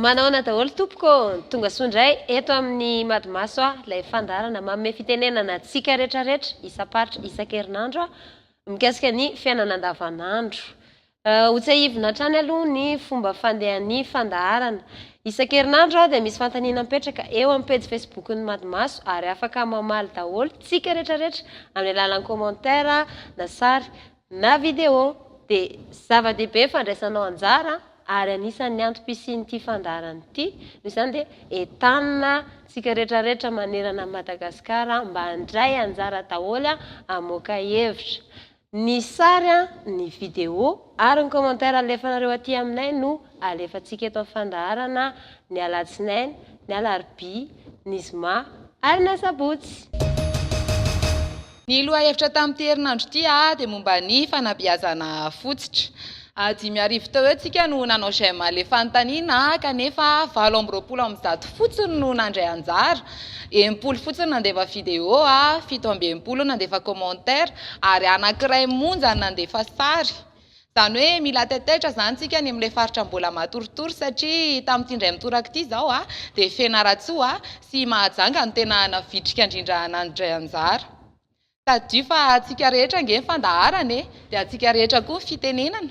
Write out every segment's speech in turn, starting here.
Manaona daholo tompoko tonga sondray eto amin'ny Madimaso ilay fandarana manome fitenenana antsika rehetrarehetra isaparitra isan-kerinandro mikasika ny fiainana andavanandro. Hotsahivina hatrany aloha ny fomba fandehan'ny fandaharana. Isan-kerinandro dia misy fantaniana mipetraka eo amin'ny page Facebook ny Madimaso ary afaka mamaly daholo tsika rehetrarehetra amin'ny alalan'ny commentaire na sary na vidéo dia zava-dehibe fandraisanao anjara ary anisan'ny antom-pisian'ity fandaharana ity noho izany dia entanina tsika rehetrarehetra manerana Madagasikara mba handray anjara daholo hamoaka hevitra. Ny sary, ny vidéo ary ny commentaire alefanareo aty aminay no alefantsika eto amin'ny fandaharana ny alatsinainy, ny alarobia, ny zoma ary ny sabotsy. Ny lohahevitra tamin'ity herinandro ity dia momba ny fanabeazana fototra. 5 tao eo tsika no nanao schéma le fanontaniana kanefa 720 fotsiny no nandray anjara, 80 fotsiny nandefa vidéo, 70 nandefa commentaire ary anankiray monja nandefa sary. Zany hoe mila taitaitra zany tsika ny amin'ilay faritra mbola matoritory satria tamin'ity indray mitoraka ity zao dia Fianaratsoa sy Mahajanga no tena navitrika indrindra nandray anjara. Tadio fa atsika rehetra nge fandaharana dia atsika rehetra koa fitenenana.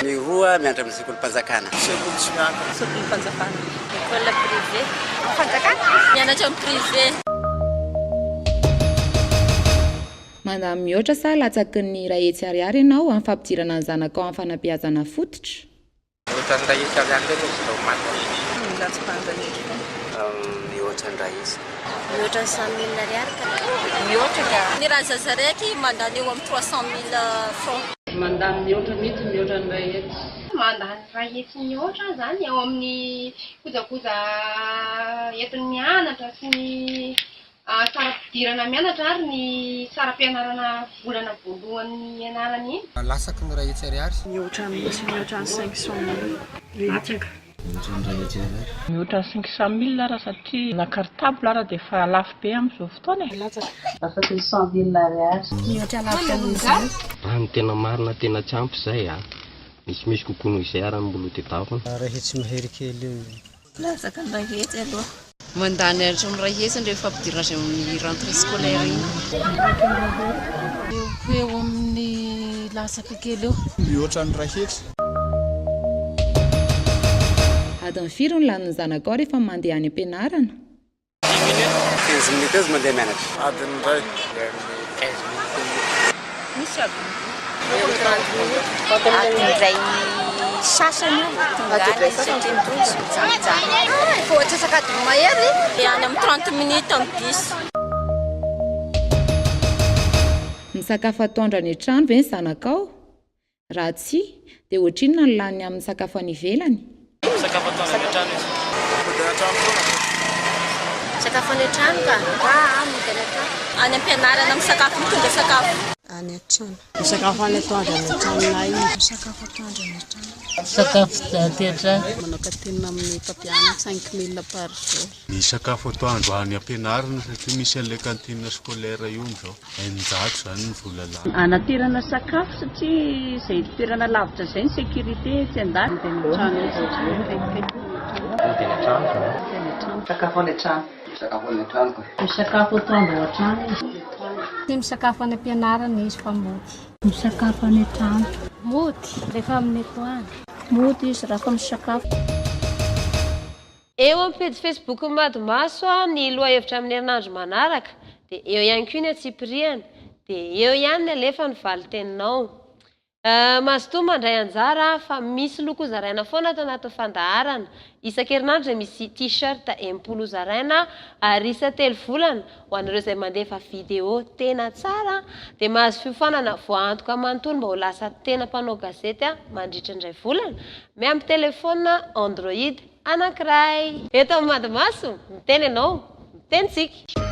Mihoa mianatra amin'ny sekoly mpanjakana. Sekoly tsy miankina. Sekoly mpanjakana. École privée. Mpanjakana. Mianatra amin'ny privé. Mandany mihoatra sa latsaky ny iray ianao amin'ny fampidirana ny zanakao amin'ny Fanabeazana fototra. Ohatrin'ny iray ndraiky izao Mandany. Latsaky Mihoatra indray izy. Mihoatra 100 000 ariary ka. Mihoatra ny raha zazaraiky mandany eo amin'ny 300 000 francs. Mandany mihoatra mety mihoatra indray ety. Mandany iray ety mihoatra zany eo amin'ny kojakoja entin'ny mianatra sy ny sara-pidirana mianatra ary ny sara-pianarana volana voalohan'ny ianarana iny. Latsaky ny iray ety ariary. Mihoatra mihoatra 500 000. Latsaka. Mihoatra 500 000 raha satria na cartable raha dia efa lafo be amin'izao fotoana. Latsaka. Afaka 100 000 ariary. Mihoatra lafo amin'izany. Raha ny tena marina tena tsy ampy izay misy kokoa noho izay ary ny mbola tetapana. Raha tsy mahery kely eo. Latsaka ny iray hetsy aloha. Mandany aritra amin'ny iray hetsy rehefa fampidirana amin'ny rentrée scolaire iny. Eo amin'ny latsaka kely eo. Mihoatra ny iray hetsy. Adiny firy no lanin'ny zanakao rehefa mandeha any am-pianarana. 15 minutes izy mandeha mianatra. Adiny iray. Misy aby. Adiny iray sasany io tonga any satria midongy sy mijanojany. Efa ohatra sakadiny mahery dia any amin'ny 30 minutes amin'ny bus. Misakafo atoandro any an-trano ve ny zanakao? Raha tsia dia ohatrinona ny laniny amin'ny sakafo any ivelany? Misakafo atoandro any an-trano izy. Mandeha an-trano foana. Sakafo any an-trano ka? Mandeha an-trano. Any am-pianarana misakafo mitondra sakafo. Any an-trano. Misakafo any atoandro any an-tranonay. Misakafo atoandro any an-trano. Sakafo teatra. Manakatenina amin'ny mpampianatra 5 000 par jour. Ny sakafo atoandro any am-pianarana satria misy an'ilay kantine scolaire io zao. 900 zany ny vola lany. Anaterana sakafo satria izay toerana lavitra izay ny sécurité tsy andany. Sakafo any an-trano. Sakafo any an-trano. Misakafo atoandro an-trano. Ny misakafo any am-pianarana izy fa mody. Misakafo any an-trano. Mody rehefa amin'ny atoandro. Mody izy raha misakafo. Eo amin'ny page Facebook ny Madimaso ny lohahevitra amin'ny herinandro manaraka dia eo ihany koa ny atsipiriana dia eo ihany ny alefa ny valiteninao. Mazotoa mandray anjara fa misy loko zaraina foana ato anaty fandaharana. Isan-kerinandro dia misy t-shirt 80 zaraina ary isa 3 volana ho an'ireo izay mandefa vidéo tena tsara dia mahazo fiofanana voantoka manontolo mba ho lasa tena mpanao gazety mandritra indray volana miampy telefona Android anankiray. Eto amin'ny Madimaso miteny ianao, miteny tsika.